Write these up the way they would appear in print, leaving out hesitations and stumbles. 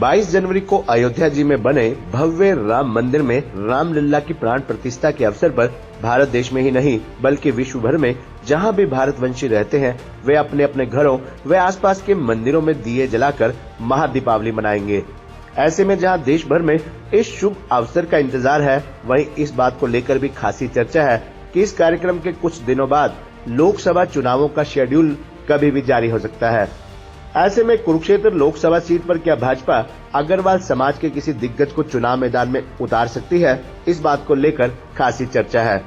22 जनवरी को अयोध्या जी में बने भव्य राम मंदिर में रामलला की प्राण प्रतिष्ठा के अवसर पर भारत देश में ही नहीं बल्कि विश्व भर में जहां भी भारतवंशी रहते हैं वे अपने अपने घरों व आसपास के मंदिरों में दिए जलाकर महादीपावली मनाएंगे। ऐसे में जहां देश भर में इस शुभ अवसर का इंतजार है, वहीं इस बात को लेकर भी खासी चर्चा है कि इस कार्यक्रम के कुछ दिनों बाद लोकसभा चुनावों का शेड्यूल कभी भी जारी हो सकता है। ऐसे में कुरुक्षेत्र लोकसभा सीट पर क्या भाजपा अग्रवाल समाज के किसी दिग्गज को चुनाव मैदान में उतार सकती है, इस बात को लेकर खासी चर्चा है।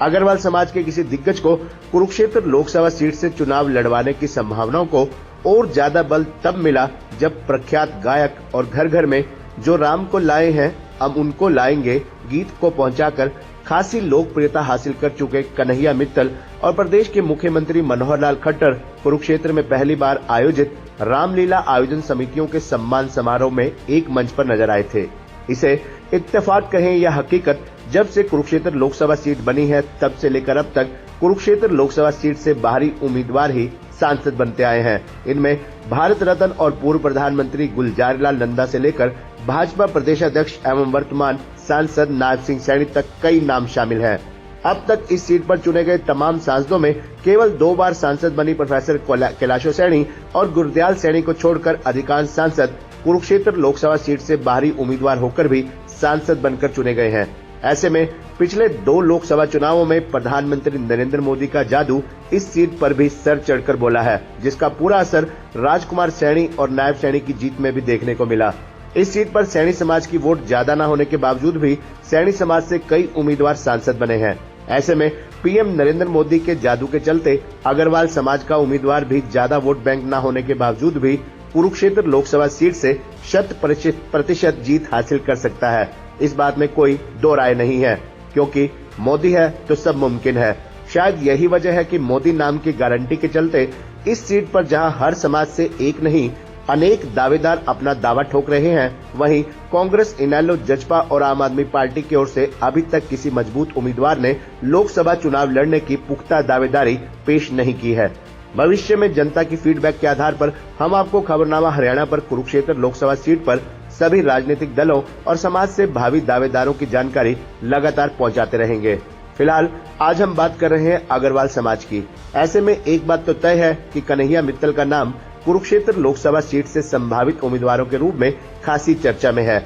अग्रवाल समाज के किसी दिग्गज को कुरुक्षेत्र लोकसभा सीट से चुनाव लड़वाने की संभावनाओं को और ज्यादा बल तब मिला जब प्रख्यात गायक और घर घर में जो राम को लाए हैं अब उनको लाएंगे गीत को पहुंचाकर खासी लोकप्रियता हासिल कर चुके कन्हैया मित्तल और प्रदेश के मुख्यमंत्री मनोहर लाल खट्टर कुरुक्षेत्र में पहली बार आयोजित रामलीला आयोजन समितियों के सम्मान समारोह में एक मंच पर नजर आए थे। इसे इत्तेफाक कहें या हकीकत, जब से कुरुक्षेत्र लोकसभा सीट बनी है तब से लेकर अब तक कुरुक्षेत्र लोकसभा सीट से बाहरी उम्मीदवार ही सांसद बनते आए हैं। इनमें भारत रत्न और पूर्व प्रधानमंत्री गुलजारीलाल नंदा से लेकर भाजपा प्रदेश अध्यक्ष एवं वर्तमान सांसद नायब सिंह सैनी तक कई नाम शामिल हैं। अब तक इस सीट पर चुने गए तमाम सांसदों में केवल 2 बार सांसद बनी प्रोफेसर कैलाशो सैनी और गुरदयाल सैनी को छोड़कर अधिकांश सांसद कुरुक्षेत्र लोकसभा सीट से बाहरी उम्मीदवार होकर भी सांसद बनकर चुने गए हैं। ऐसे में पिछले 2 लोकसभा चुनावों में प्रधानमंत्री नरेंद्र मोदी का जादू इस सीट पर भी सर चढ़कर बोला है, जिसका पूरा असर राजकुमार सैनी और नायब सैनी की जीत में भी देखने को मिला। इस सीट पर सैनी समाज की वोट ज्यादा न होने के बावजूद भी सैनी समाज से कई उम्मीदवार सांसद बने हैं। ऐसे में पीएम नरेंद्र मोदी के जादू के चलते अग्रवाल समाज का उम्मीदवार भी ज्यादा वोट बैंक न होने के बावजूद भी कुरुक्षेत्र लोकसभा सीट से 100% जीत हासिल कर सकता है। इस बात में कोई दो राय नहीं है, क्योंकि मोदी है तो सब मुमकिन है। शायद यही वजह है कि मोदी नाम की गारंटी के चलते इस सीट पर जहां हर समाज से एक नहीं अनेक दावेदार अपना दावा ठोक रहे हैं, वहीं कांग्रेस, इनेलो, जजपा और आम आदमी पार्टी की ओर से अभी तक किसी मजबूत उम्मीदवार ने लोकसभा चुनाव लड़ने की पुख्ता दावेदारी पेश नहीं की है। भविष्य में जनता की फीडबैक के आधार पर हम आपको खबरनामा हरियाणा पर कुरुक्षेत्र लोकसभा सीट पर सभी राजनीतिक दलों और समाज से भावी दावेदारों की जानकारी लगातार पहुंचाते रहेंगे। फिलहाल आज हम बात कर रहे हैं अग्रवाल समाज की। ऐसे में एक बात तो तय है कि कन्हैया मित्तल का नाम कुरुक्षेत्र लोकसभा सीट से संभावित उम्मीदवारों के रूप में खासी चर्चा में है।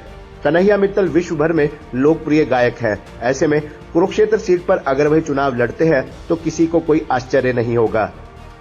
कन्हैया मित्तल विश्व भर में लोकप्रिय गायक हैं। ऐसे में कुरुक्षेत्र सीट पर अगर वह चुनाव लड़ते हैं तो किसी को कोई आश्चर्य नहीं होगा।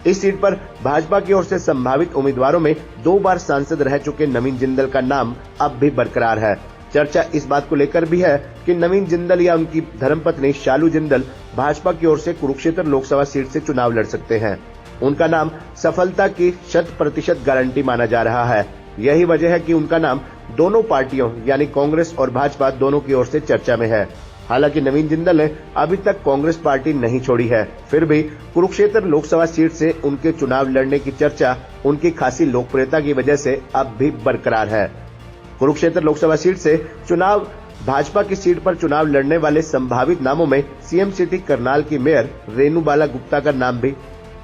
इस सीट पर भाजपा की ओर से संभावित उम्मीदवारों में 2 बार सांसद रह चुके नवीन जिंदल का नाम अब भी बरकरार है। चर्चा इस बात को लेकर भी है कि नवीन जिंदल या उनकी धर्मपत्नी शालू जिंदल भाजपा की ओर से कुरुक्षेत्र लोकसभा सीट से चुनाव लड़ सकते हैं। उनका नाम सफलता की 100% गारंटी माना जा रहा है। यही वजह है कि उनका नाम दोनों पार्टियों यानी कांग्रेस और भाजपा दोनों की ओर से चर्चा में है। हालांकि नवीन जिंदल ने अभी तक कांग्रेस पार्टी नहीं छोड़ी है, फिर भी कुरुक्षेत्र लोकसभा सीट से उनके चुनाव लड़ने की चर्चा उनकी खासी लोकप्रियता की वजह से अब भी बरकरार है। कुरुक्षेत्र लोकसभा सीट से चुनाव भाजपा की सीट पर चुनाव लड़ने वाले संभावित नामों में सीएम सिटी करनाल की मेयर रेणु बाला गुप्ता का नाम भी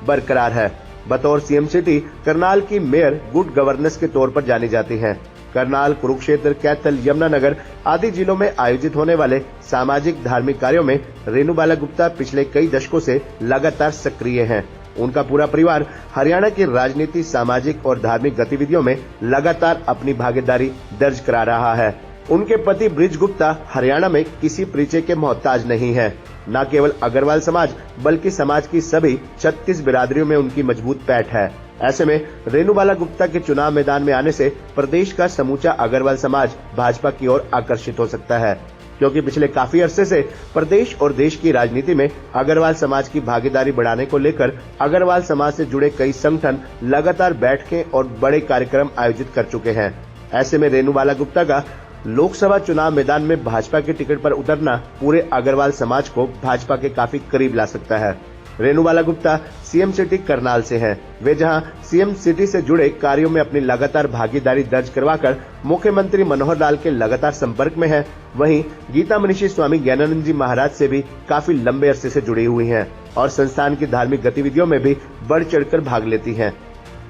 बरकरार है। बतौर सीएम सिटी करनाल की मेयर गुड गवर्नेंस के तौर पर जानी जाती हैं। करनाल, कुरुक्षेत्र, कैथल, यमुनानगर आदि जिलों में आयोजित होने वाले सामाजिक धार्मिक कार्यों में रेणु बाला गुप्ता पिछले कई दशकों से लगातार सक्रिय हैं। उनका पूरा परिवार हरियाणा की राजनीति, सामाजिक और धार्मिक गतिविधियों में लगातार अपनी भागीदारी दर्ज करा रहा है। उनके पति ब्रिज गुप्ता हरियाणा में किसी परिचय के मोहताज नहीं है। न केवल अग्रवाल समाज बल्कि समाज की सभी 36 बिरादरियों में उनकी मजबूत पैठ है। ऐसे में रेणु बाला गुप्ता के चुनाव मैदान में आने से प्रदेश का समूचा अग्रवाल समाज भाजपा की ओर आकर्षित हो सकता है, क्योंकि पिछले काफी अरसे से प्रदेश और देश की राजनीति में अग्रवाल समाज की भागीदारी बढ़ाने को लेकर अग्रवाल समाज से जुड़े कई संगठन लगातार बैठकें और बड़े कार्यक्रम आयोजित कर चुके हैं। ऐसे में रेणु बाला गुप्ता का लोकसभा चुनाव मैदान में भाजपा के टिकट पर उतरना पूरे अग्रवाल समाज को भाजपा के काफी करीब ला सकता है। रेणु बाला गुप्ता सीएम सिटी करनाल से हैं। वे जहां सीएम सिटी से जुड़े कार्यों में अपनी लगातार भागीदारी दर्ज करवाकर मुख्यमंत्री मनोहर लाल के लगातार संपर्क में हैं, वहीं गीता मनीषी स्वामी ज्ञानानंद जी महाराज से भी काफी लंबे अरसे से जुड़ी हुई हैं और संस्थान की धार्मिक गतिविधियों में भी बढ़ चढ़कर भाग लेती हैं।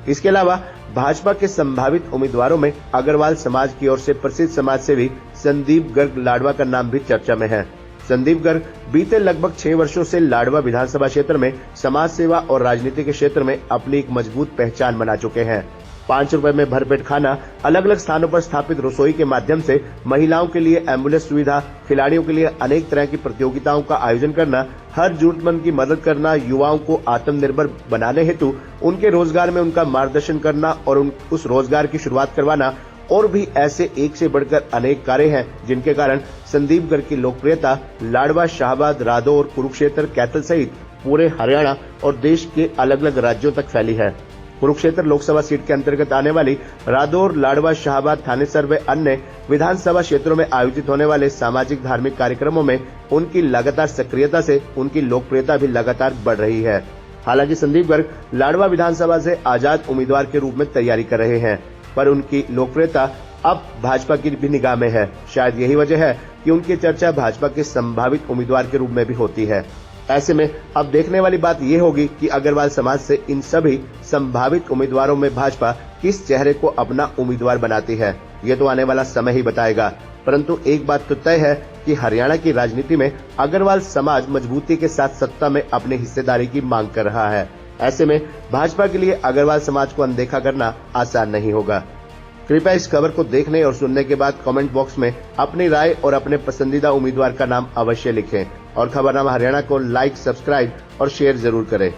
इसके अलावा भाजपा के संभावित उम्मीदवारों में अग्रवाल समाज की ओर से प्रसिद्ध समाज सेवी संदीप गर्ग लाडवा का नाम भी चर्चा में है। संदीप गर्ग बीते लगभग 6 वर्षों से लाडवा विधानसभा क्षेत्र में समाज सेवा और राजनीति के क्षेत्र में अपनी एक मजबूत पहचान बना चुके हैं। 5 रुपए में भरपेट खाना, अलग अलग स्थानों पर स्थापित रसोई के माध्यम से महिलाओं के लिए एम्बुलेंस सुविधा, खिलाड़ियों के लिए अनेक तरह की प्रतियोगिताओं का आयोजन करना, हर जरूरतमंद की मदद करना, युवाओं को आत्मनिर्भर बनाने हेतु उनके रोजगार में उनका मार्गदर्शन करना और उस रोजगार की शुरुआत करवाना और भी ऐसे एक से बढ़कर अनेक कार्य हैं जिनके कारण संदीप गर्ग की लोकप्रियता लाडवा, शाहबाद, रादौर, कुरुक्षेत्र, कैथल सहित पूरे हरियाणा और देश के अलग अलग राज्यों तक फैली है। कुरुक्षेत्र लोकसभा सीट के अंतर्गत आने वाली रादौर, लाडवा, शाहबाद, थानेसर व अन्य विधानसभा क्षेत्रों में आयोजित होने वाले सामाजिक धार्मिक कार्यक्रमों में उनकी लगातार सक्रियता से उनकी लोकप्रियता भी लगातार बढ़ रही है। हालांकि संदीप गर्ग लाडवा विधानसभा से आजाद उम्मीदवार के रूप में तैयारी कर रहे हैं, पर उनकी लोकप्रियता अब भाजपा की भी निगाह में है। शायद यही वजह है कि उनकी चर्चा भाजपा के संभावित उम्मीदवार के रूप में भी होती है। ऐसे में अब देखने वाली बात ये होगी कि अग्रवाल समाज से इन सभी संभावित उम्मीदवारों में भाजपा किस चेहरे को अपना उम्मीदवार बनाती है। ये तो आने वाला समय ही बताएगा, परंतु एक बात तो तय है कि हरियाणा की राजनीति में अग्रवाल समाज मजबूती के साथ सत्ता में अपनी हिस्सेदारी की मांग कर रहा है। ऐसे में भाजपा के लिए अग्रवाल समाज को अनदेखा करना आसान नहीं होगा। कृपया इस खबर को देखने और सुनने के बाद कमेंट बॉक्स में अपनी राय और अपने पसंदीदा उम्मीदवार का नाम अवश्य लिखें और खबरनामा हरियाणा को लाइक, सब्सक्राइब और शेयर जरूर करें।